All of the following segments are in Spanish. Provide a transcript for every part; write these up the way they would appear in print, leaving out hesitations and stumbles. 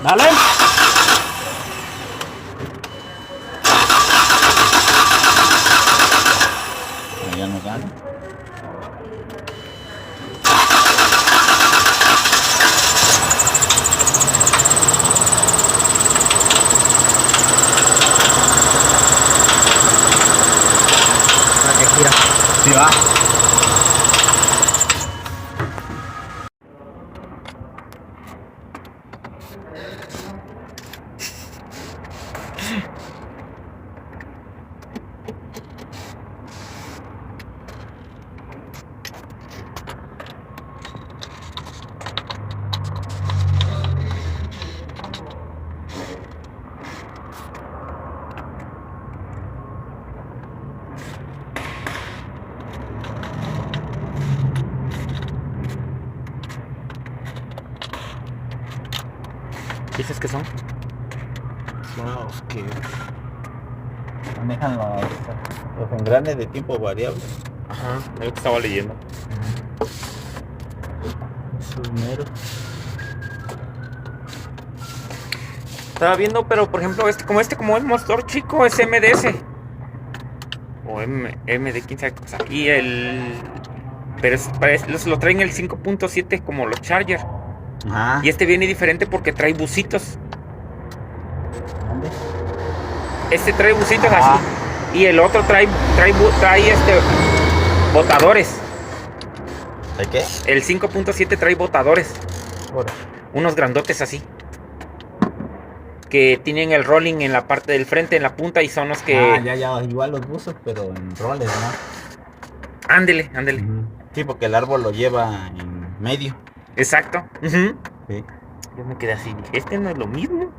Dale. Ya no gana. La que gira. Sí va. ¿Dices que son? Wow, que Manejan los engranes de tiempo variable. ajá, es lo que estaba leyendo. Esos meros. Estaba viendo, pero por ejemplo, como es motor chico, es MDS. O MD, quién sabe cosa. Y pero lo traen el 5.7 como los Charger. Ajá. Y este viene diferente porque trae busitos. ¿Dónde? Este trae busitos Ajá. así. Y el otro trae botadores. ¿De qué? El 5.7 trae botadores. Ahora. Unos grandotes así. Que tienen el rolling en la parte del frente, en la punta, y son los que. Ya, igual los buzos, pero en roles, ¿no? Ándele. Ujú. Sí, porque el árbol lo lleva en medio. Exacto. Ujú. Sí. Yo me quedé así, dije, ¿este no es lo mismo?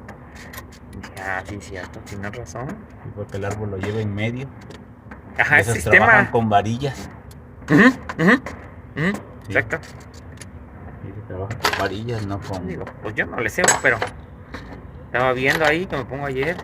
Dije, sí, cierto, tienes razón. Sí, porque el árbol lo lleva en medio. Ajá, Y el esos trabajan sistema. con varillas. Ujú, ujú, Sí. exacto. Sí, se trabaja con varillas, no con. Digo, pues yo no le sé, pero estaba viendo ahí que me pongo ayer.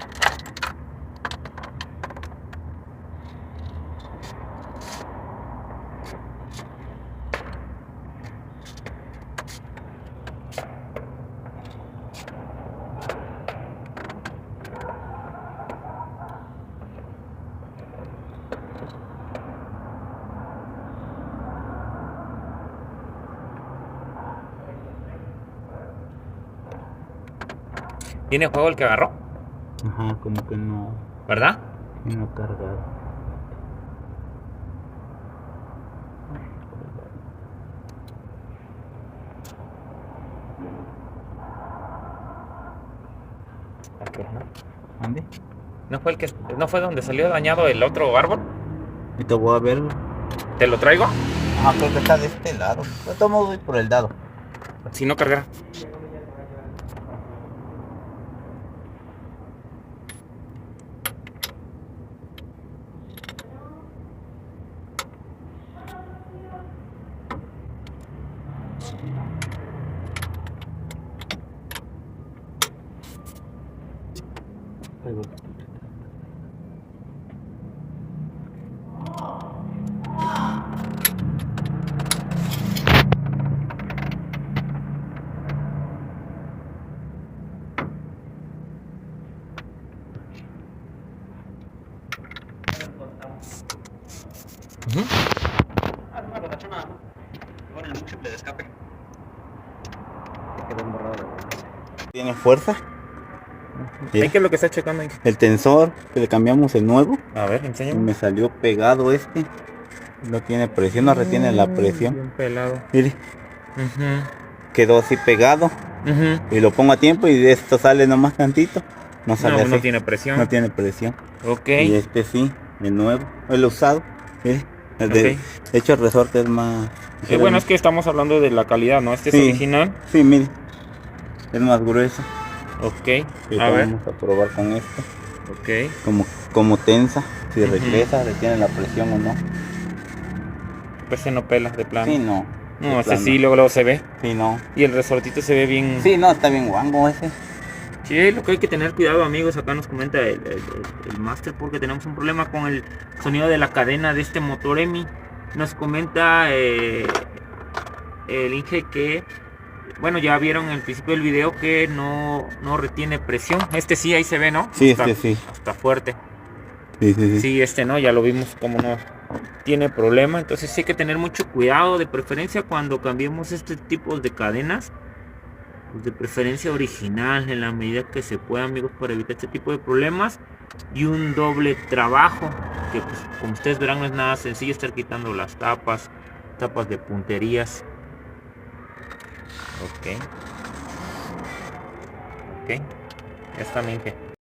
¿Tiene juego el que agarró? Ajá, como que no. ¿Verdad? No cargado. Ok, ¿no? ¿Dónde? ¿No fue donde salió dañado el otro árbol? Y te voy a ver. ¿Te lo traigo? Ah, creo que está de este lado. De todos modos voy por el dado. Si no cargara. Ahí voy. Ujú. Con el triple de escape. ¿Tiene fuerza? ¿Ahí qué es lo que está checando ahí? El tensor que le cambiamos el nuevo. A ver, Y enséñame. me salió pegado este. No tiene presión, no retiene la presión. Bien pelado. Mire, Ujú, quedó así pegado. ujú. Y lo pongo a tiempo y de esto sale nomás tantito. No sale No, así. no tiene presión. No tiene presión. Ok. Y este sí, el nuevo, el usado. Mire, de Ok. hecho el resorte es más. Bueno, es que estamos hablando de la calidad, ¿no? Este es Sí. original. Sí, mire. Es más grueso. Ok. Y A ver. vamos a probar con esto. Ok. Como tensa. Si Ujú. regresa, retiene la presión o no. Pues se no pela de plano. Sí, no. No, de ese plano. sí, luego se ve. Sí, no. Y el resortito se ve bien. Sí, no, está bien guango ese. Sí, lo que hay que tener cuidado, amigos. Acá nos comenta el Master porque tenemos un problema con el sonido de la cadena de este motor EMI. Nos comenta el Inge que bueno, ya vieron en el principio del video que no retiene presión. Este sí, ahí se ve, ¿no? Sí, Está, sí. está fuerte. Sí. Sí, este no, ya lo vimos como no tiene problema. Entonces sí hay que tener mucho cuidado, de preferencia cuando cambiemos este tipo de cadenas, pues de preferencia original en la medida que se pueda, amigos, para evitar este tipo de problemas. Y un doble trabajo, que pues como ustedes verán no es nada sencillo estar quitando las tapas de punterías. Ok, ya está, Minge.